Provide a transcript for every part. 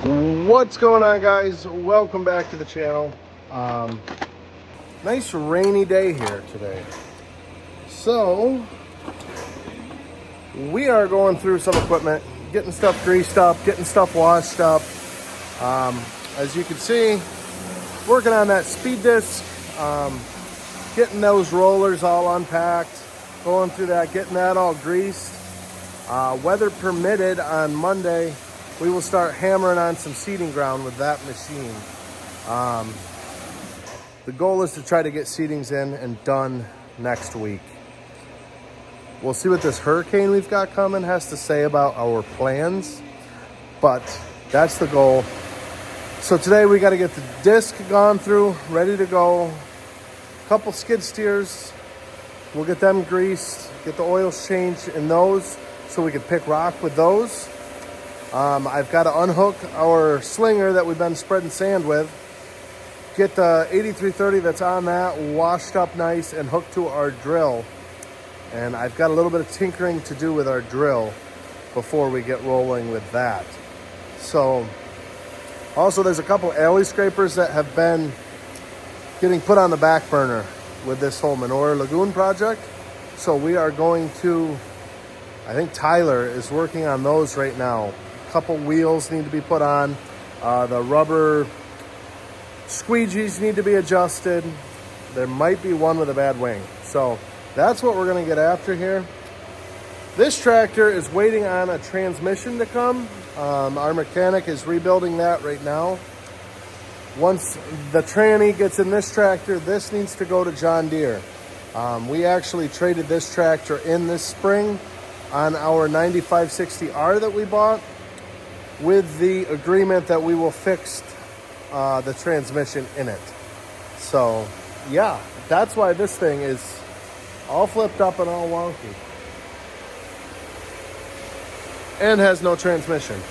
What's going on, guys? Welcome back to the channel. Nice rainy day here today, so we are going through some equipment, getting stuff greased up, getting stuff washed up. As you can see, working on that speed disc, getting those rollers all unpacked, going through that, getting that all greased. Weather permitted, on Monday we will start hammering on some seeding ground with that machine. The goal is to try to get seedings in and done next week. We'll see what this hurricane we've got coming has to say about our plans, but that's the goal. So today we got to get the disc gone through, ready to go. A couple skid steers, we'll get them greased, get the oils changed in those so we can pick rock with those. I've got to unhook our slinger that we've been spreading sand with, get the 8330 that's on that washed up nice and hooked to our drill. And I've got a little bit of tinkering to do with our drill before we get rolling with that. So also there's a couple alley scrapers that have been getting put on the back burner with this whole manure lagoon project. So we are going to, I think Tyler is working on those right now. Couple wheels need to be put on. The rubber squeegees need to be adjusted. There might be one with a bad wing. So that's what we're gonna get after here. This tractor is waiting on a transmission to come. Our mechanic is rebuilding that right now. Once the tranny gets in this tractor, this needs to go to John Deere. We actually traded this tractor in this spring on our 9560R that we bought, with the agreement that we will fix the transmission in it. So yeah, that's why this thing is all flipped up and all wonky and has no transmission.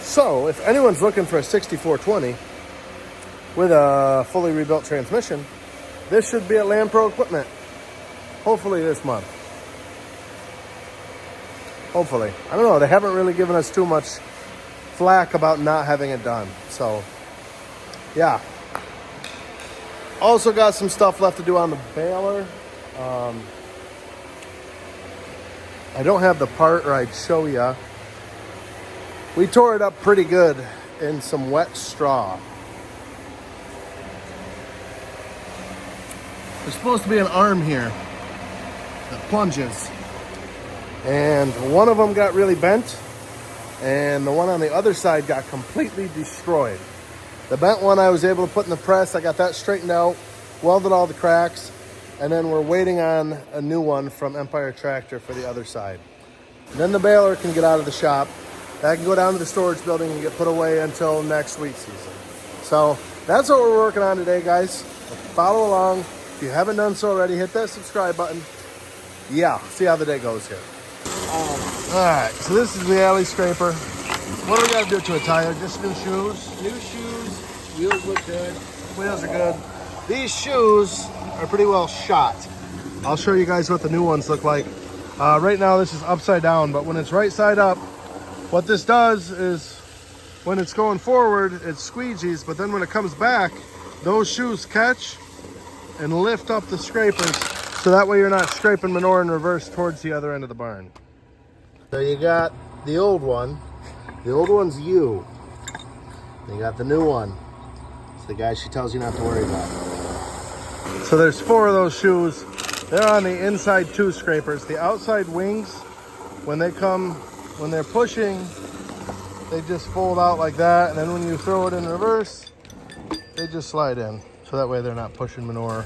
So if anyone's looking for a 6420 with a fully rebuilt transmission, this should be at Land Pro Equipment, hopefully this month. Hopefully. I don't know, they haven't really given us too much flack about not having it done. So yeah. Also got some stuff left to do on the baler. I don't have the part, or I'd show ya. We tore it up pretty good in some wet straw. There's supposed to be an arm here that plunges, and one of them got really bent, and the one on the other side got completely destroyed. The bent one I was able to put in the press. I got that straightened out, welded all the cracks, and then we're waiting on a new one from Empire Tractor for the other side. Then the baler can get out of the shop. That can go down to the storage building and get put away until next week's season. So that's what we're working on today, guys. Follow along. If you haven't done so already, hit that subscribe button. Yeah, see how the day goes here. All right, so this is the alley scraper. What do we got to do to it, Tyler? Just new shoes? New shoes. Wheels look good. Wheels are good. These shoes are pretty well shot. I'll show you guys what the new ones look like. Right now this is upside down, but when it's right side up, what this does is when it's going forward, it squeegees, but then when it comes back, those shoes catch and lift up the scrapers, so that way you're not scraping manure in reverse towards the other end of the barn. So you got the old one. The old one's you. You got the new one. It's the guy she tells you not to worry about. So there's 4 of those shoes. They're on the inside 2 scrapers. The outside wings, when they're pushing, they just fold out like that, and then when you throw it in reverse, they just slide in. So that way they're not pushing manure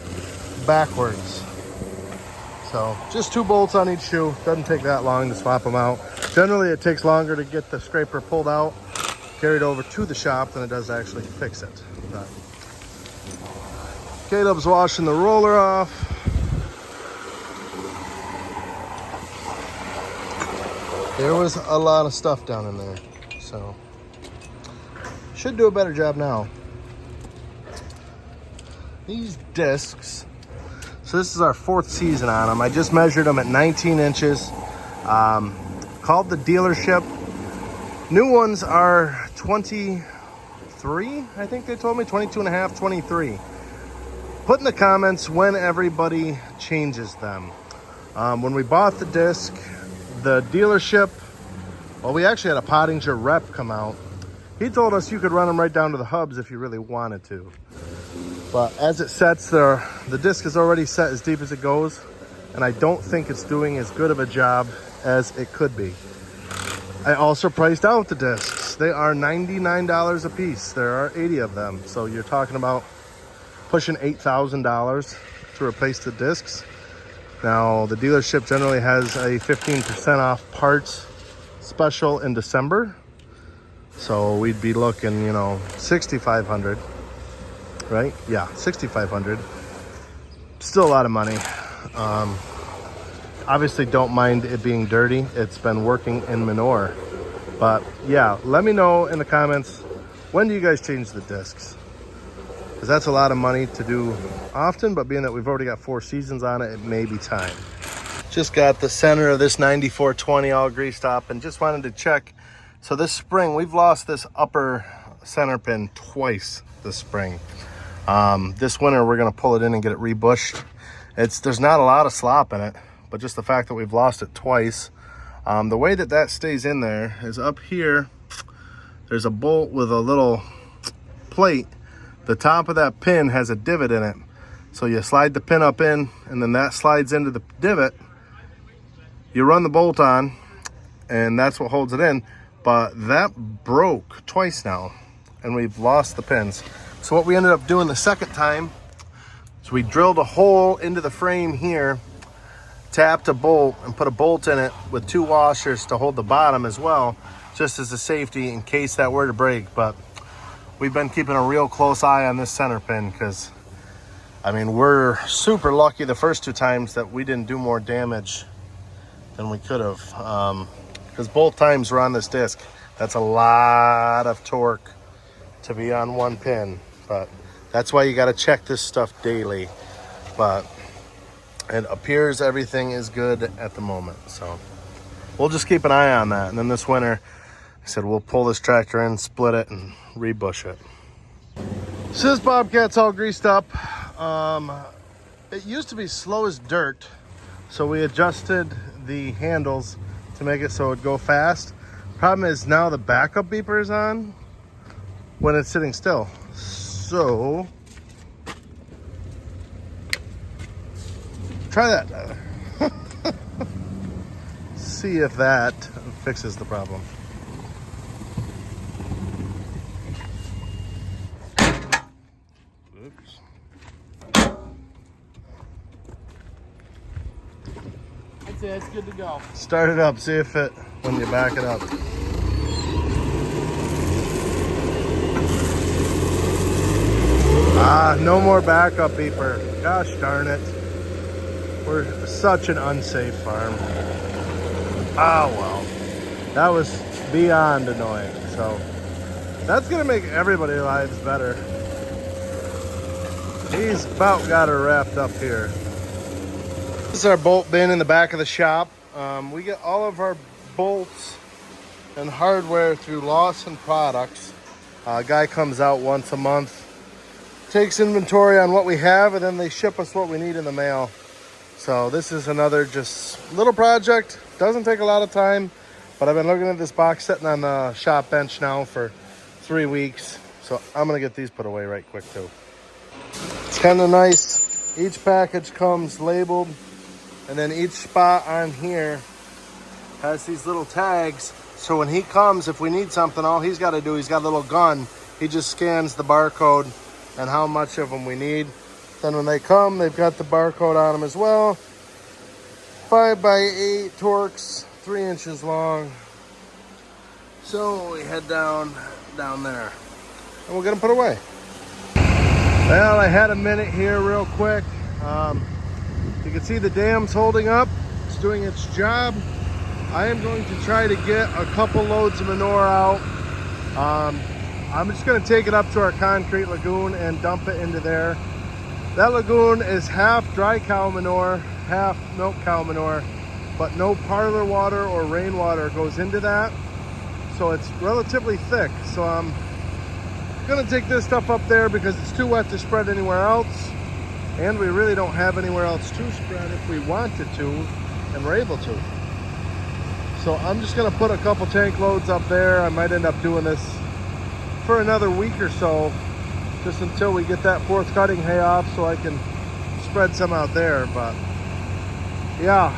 backwards. So just 2 bolts on each shoe. Doesn't take that long to swap them out. Generally it takes longer to get the scraper pulled out, carried over to the shop, than it does to actually fix it. But Caleb's washing the roller off. There was a lot of stuff down in there, so should do a better job now. These discs, so this is our 4th season on them. I just measured them at 19 inches. Called the dealership. New ones are 23, I think they told me, 22 and a half, 23. Put in the comments when everybody changes them. When we bought the disc, the dealership, well, we actually had a Pottinger rep come out. He told us you could run them right down to the hubs if you really wanted to. But as it sets, the disc is already set as deep as it goes, and I don't think it's doing as good of a job as it could be. I also priced out the discs. They are $99 a piece. There are 80 of them. So you're talking about pushing $8,000 to replace the discs. Now, the dealership generally has a 15% off parts special in December. So we'd be looking, you know, $6,500, right? Yeah, $6,500. Still a lot of money. Obviously don't mind it being dirty. It's been working in manure. But yeah, let me know in the comments, when do you guys change the discs? Because that's a lot of money to do often, but being that we've already got 4 seasons on it, it may be time. Just got the center of this 9420 all greased up and just wanted to check. So this spring, we've lost this upper center pin twice this spring. This winter, we're gonna pull it in and get it rebushed. There's not a lot of slop in it, but just the fact that we've lost it twice. The way that stays in there is up here, there's a bolt with a little plate. The top of that pin has a divot in it. So you slide the pin up in, and then that slides into the divot. You run the bolt on, and that's what holds it in. But that broke twice now, and we've lost the pins. So what we ended up doing the second time, is we drilled a hole into the frame here, tapped a bolt, and put a bolt in it with 2 washers to hold the bottom as well, just as a safety in case that were to break. But we've been keeping a real close eye on this center pin because, I mean, we're super lucky the first 2 times that we didn't do more damage than we could have. Because both times we're on this disc. That's a lot of torque to be on one pin. But that's why you got to check this stuff daily. But it appears everything is good at the moment. So we'll just keep an eye on that. And then this winter, I said, we'll pull this tractor in, split it, and rebush it. So this Bobcat's all greased up. It used to be slow as dirt. So we adjusted the handles to make it so it'd go fast. Problem is now the backup beeper is on when it's sitting still. So try that. See if that fixes the problem. Oops. I'd say it's good to go. Start it up, see if it, when you back it up. No more backup beeper. Gosh darn it. We're such an unsafe farm. Oh well. That was beyond annoying. So that's gonna make everybody's lives better. He's about got her wrapped up here. This is our bolt bin in the back of the shop. We get all of our bolts and hardware through Lawson Products. A guy comes out once a month, takes inventory on what we have, and then they ship us what we need in the mail. So this is another just little project. Doesn't take a lot of time, but I've been looking at this box sitting on the shop bench now for 3 weeks. So I'm gonna get these put away right quick too. It's kind of nice. Each package comes labeled, and then each spot on here has these little tags. So when he comes, if we need something, all he's got to do, he's got a little gun. He just scans the barcode and how much of them we need. Then when they come, they've got the barcode on them as well. 5x8 Torx, 3 inches long. So we head down there, and we'll get them put away. Well, I had a minute here real quick. You can see the dam's holding up. It's doing its job. I am going to try to get a couple loads of manure out. I'm just going to take it up to our concrete lagoon and dump it into there. That lagoon is half dry cow manure, half milk cow manure, but no parlor water or rainwater goes into that. so it's relatively thick. So I'm gonna take this stuff up there because it's too wet to spread anywhere else, and we really don't have anywhere else to spread if we wanted to, and we're able to. So I'm just gonna put a couple tank loads up there. I might end up doing this for another week or so, just until we get that fourth cutting hay off so I can spread some out there. But yeah,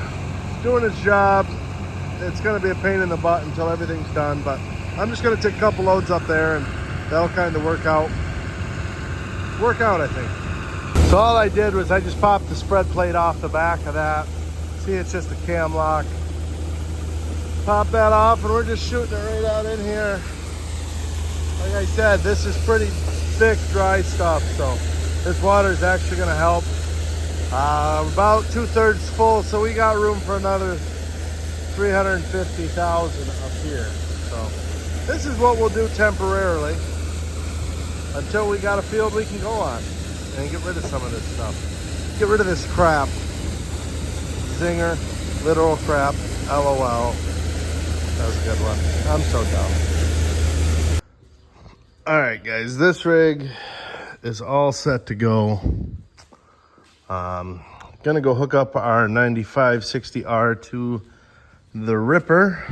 it's doing its job. It's gonna be a pain in the butt until everything's done, but I'm just gonna take a couple loads up there and that'll kind of work out, I think. So all I did was I just popped the spread plate off the back of that. See, it's just a cam lock. Pop that off and we're just shooting it right out in here. Like I said, this is pretty thick, dry stuff, so this water is actually gonna help. About 2/3 full, so we got room for another 350,000 up here. So this is what we'll do temporarily until we got a field we can go on and get rid of some of this stuff. Get rid of this crap. Zinger, literal crap, LOL. That was a good one. I'm so dumb. All right, guys, this rig is all set to go. Gonna go hook up our 9560R to the Ripper,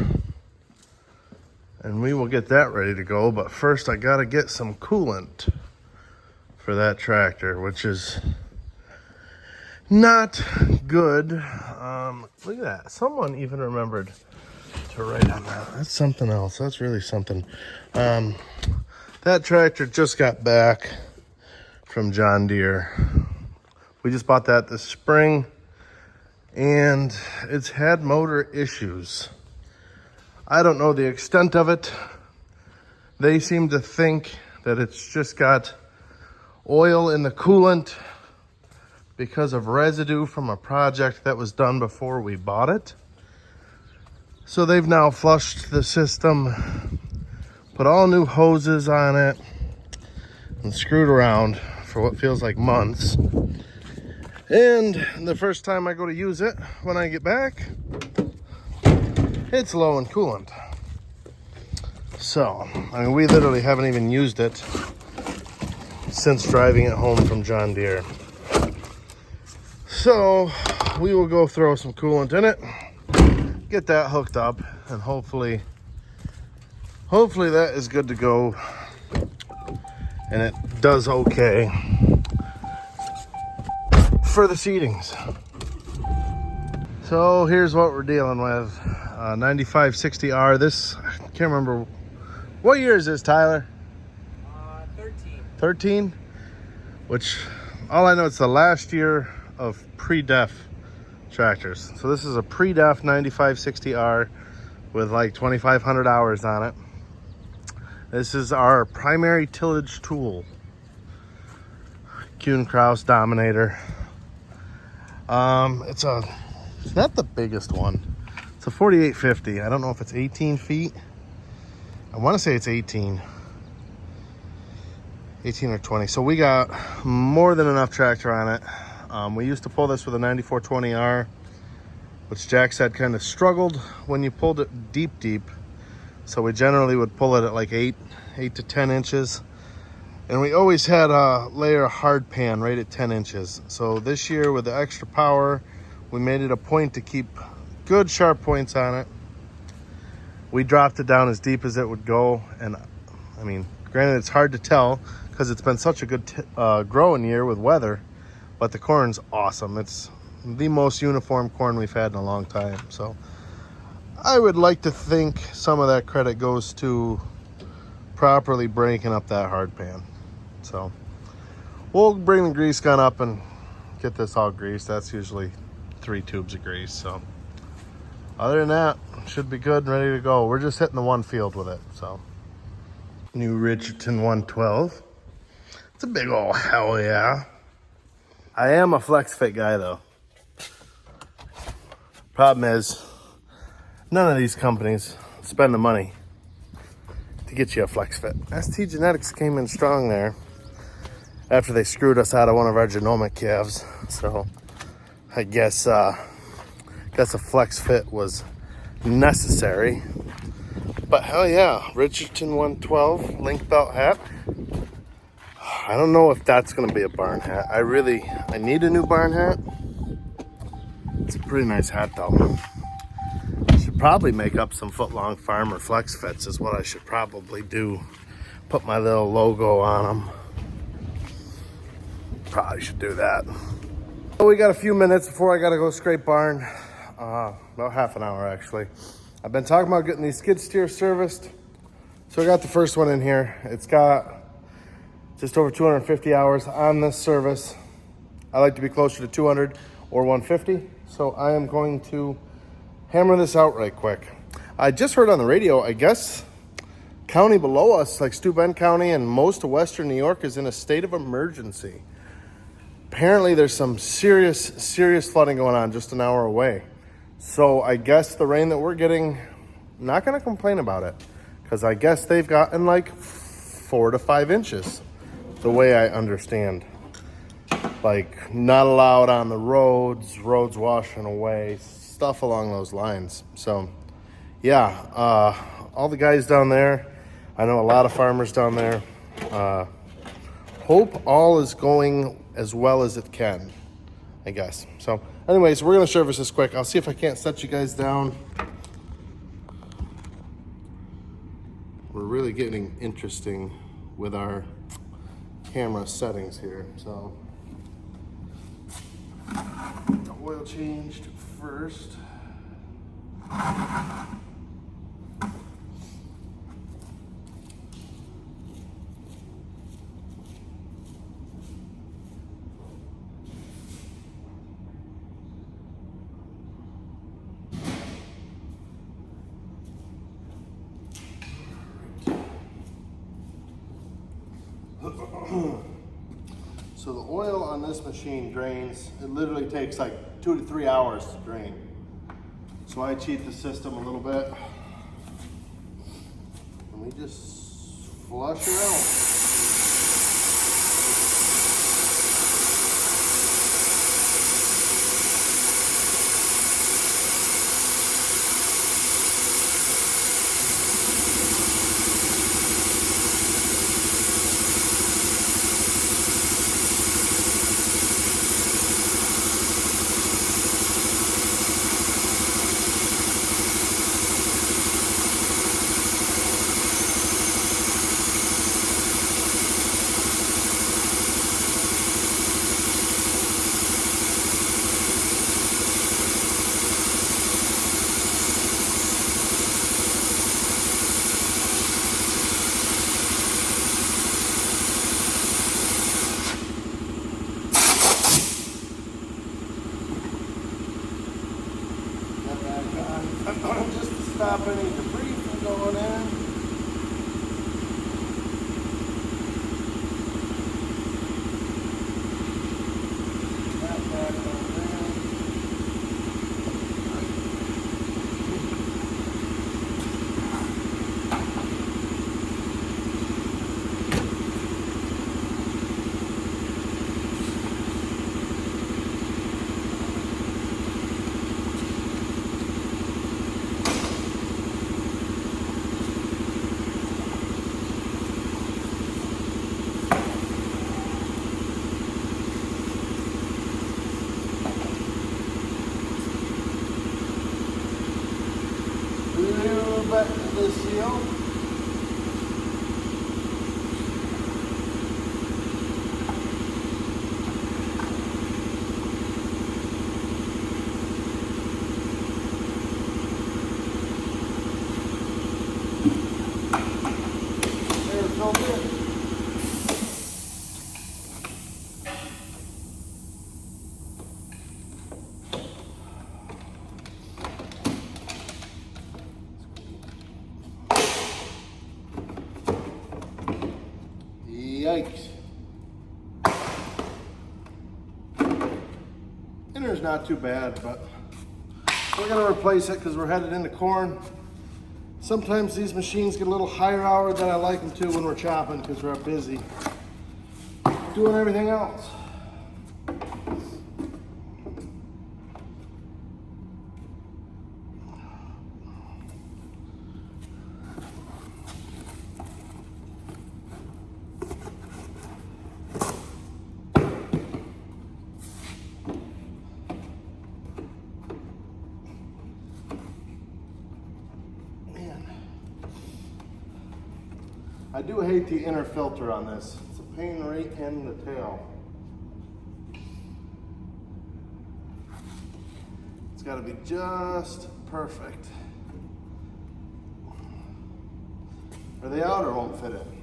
and we will get that ready to go. But first, I gotta get some coolant for that tractor, which is not good. Look at that. Someone even remembered to write on that. That's something else. That's really something. That tractor just got back from John Deere. We just bought that this spring, and it's had motor issues. I don't know the extent of it. They seem to think that it's just got oil in the coolant because of residue from a project that was done before we bought it. So they've now flushed the system, put all new hoses on it, and screwed around for what feels like months. And the first time I go to use it, when I get back, it's low in coolant. So, I mean, we literally haven't even used it since driving it home from John Deere. So, we will go throw some coolant in it, get that hooked up, and hopefully that is good to go, and it does okay for the seedings. So here's what we're dealing with. 9560R. This, I can't remember. What year is this, Tyler? 13. 13? Which, all I know, it's the last year of pre-def tractors. So this is a pre-def 9560R with like 2,500 hours on it. This is our primary tillage tool. Kuhn Krause Dominator. It's not the biggest one. It's a 4850. I don't know if it's 18 feet. I want to say it's 18 or 20. So we got more than enough tractor on it. We used to pull this with a 9420R, which Jack said kind of struggled when you pulled it deep. So we generally would pull it at like 8 to 10 inches. And we always had a layer of hard pan right at 10 inches. So this year with the extra power, we made it a point to keep good sharp points on it. We dropped it down as deep as it would go. And I mean, granted, it's hard to tell because it's been such a good growing year with weather, but the corn's awesome. It's the most uniform corn we've had in a long time. So I would like to think some of that credit goes to properly breaking up that hard pan. So we'll bring the grease gun up and get this all greased. That's usually 3 tubes of grease. So other than that, should be good and ready to go. We're just hitting the one field with it. So new Richardson 112. It's a big old hell yeah. I am a flex fit guy though. Problem is, none of these companies spend the money to get you a flex fit. ST Genetics came in strong there after they screwed us out of one of our genomic calves. So I guess a flex fit was necessary. But hell yeah, Richardson 112 link belt hat. I don't know if that's gonna be a barn hat. I need a new barn hat. It's a pretty nice hat though. I should probably make up some foot-long farmer flex fits is what I should probably do. Put my little logo on them. Probably should do that. So we got a few minutes before I gotta go scrape barn. About half an hour actually. I've been talking about getting these skid steers serviced. So I got the first one in here. It's got just over 250 hours on this service. I like to be closer to 200 or 150. So I am going to hammer this out right quick. I just heard on the radio, I guess, county below us, like Steuben County and most of Western New York is in a state of emergency. Apparently there's some serious flooding going on just an hour away. So I guess the rain that we're getting, not gonna complain about it, because I guess they've gotten like 4 to 5 inches, the way I understand. Like not allowed on the roads washing away, stuff along those lines. So yeah, all the guys down there, I know a lot of farmers down there, hope all is going as well as it can, I guess. So anyways, we're gonna service this quick. I'll see if I can't set you guys down. We're really getting interesting with our camera settings here. So the oil changed first. So the oil on this machine drains, it literally takes like 2 to 3 hours to drain. So I cheat the system a little bit. And we just flush her out. Just to stop any debris from going in. That back on there. Back to the seal. There, it's all good. Yikes. Inner's not too bad, but we're gonna replace it because we're headed into corn. Sometimes these machines get a little higher hour than I like them to when we're chopping because we're busy doing everything else. I do hate the inner filter on this. It's a pain right in the tail. It's got to be just perfect, or the outer won't fit in.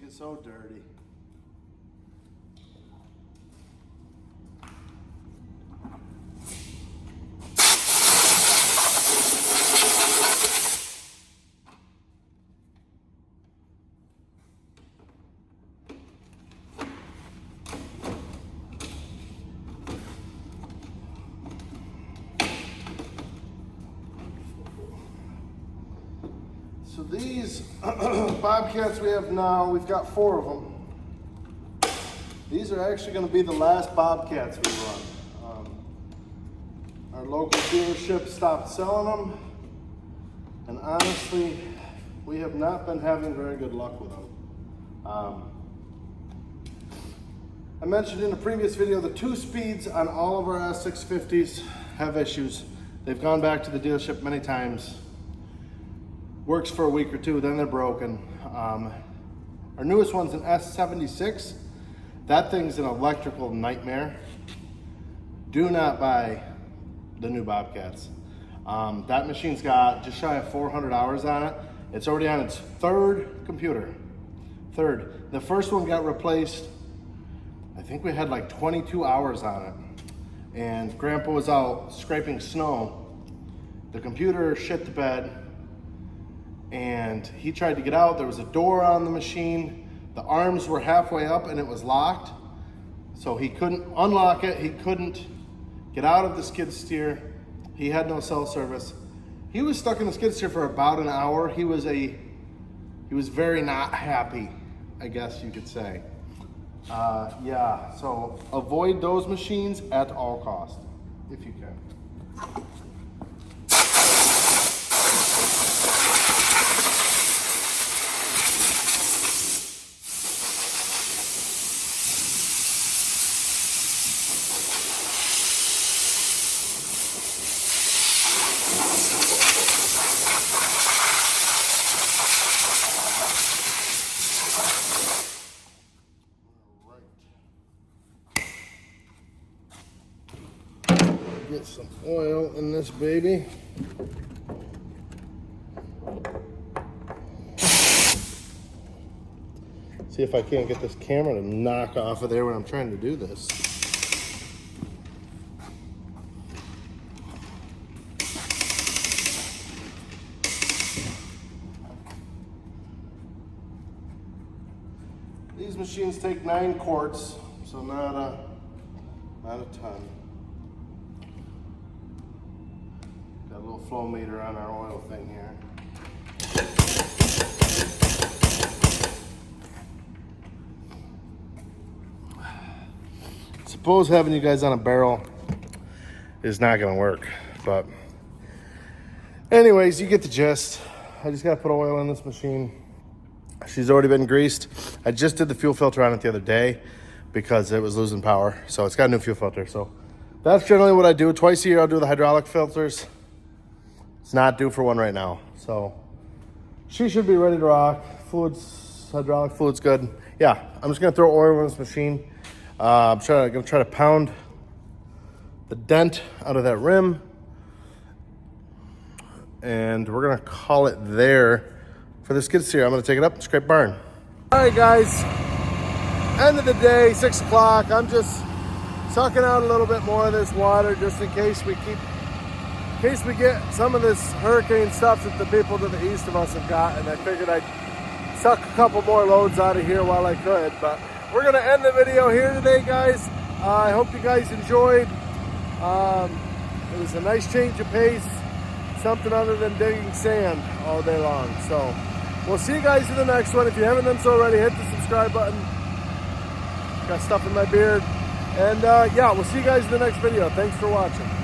Get so dirty. So these Bobcats we have now, we've got 4 of them. These are actually going to be the last Bobcats we run. Our local dealership stopped selling them, and honestly, we have not been having very good luck with them. I mentioned in a previous video, the 2 speeds on all of our S650s have issues. They've gone back to the dealership many times. Works for a week or 2, then they're broken. Our newest one's an S76. That thing's an electrical nightmare. Do not buy the new Bobcats. That machine's got just shy of 400 hours on it. It's already on its 3rd computer. 3rd. The first one got replaced, I think we had like 22 hours on it. And Grandpa was out scraping snow. The computer shit the bed, and he tried to get out. There was a door on the machine. The arms were halfway up and it was locked. So he couldn't unlock it. He couldn't get out of the skid steer. He had no cell service. He was stuck in the skid steer for about an hour. He was very not happy, I guess you could say. Yeah, so avoid those machines at all costs, if you can. Get some oil in this baby. See if I can't get this camera to knock off of there when I'm trying to do this. These machines take 9 quarts, so not a ton. Got a little flow meter on our oil thing here. Suppose having you guys on a barrel is not gonna work, but anyways, you get the gist. I just gotta put oil in this machine. She's already been greased. I just did the fuel filter on it the other day because it was losing power. So it's got a new fuel filter. So that's generally what I do. Twice a year I'll do the hydraulic filters. It's not due for one right now. So she should be ready to rock. Hydraulic fluid's good. Yeah, I'm just gonna throw oil in this machine. I'm gonna try to pound the dent out of that rim. And we're gonna call it there for the skid steer. I'm gonna take it up and scrape barn. All right, guys, end of the day, 6 o'clock. I'm just sucking out a little bit more of this water just in case we get some of this hurricane stuff that the people to the east of us have got, and I figured I'd suck a couple more loads out of here while I could. But we're gonna end the video here today, guys. I hope you guys enjoyed. It was a nice change of pace, something other than digging sand all day long. So we'll see you guys in the next one. If you haven't done so already, hit the subscribe button. Got stuff in my beard. And yeah, we'll see you guys in the next video. Thanks for watching.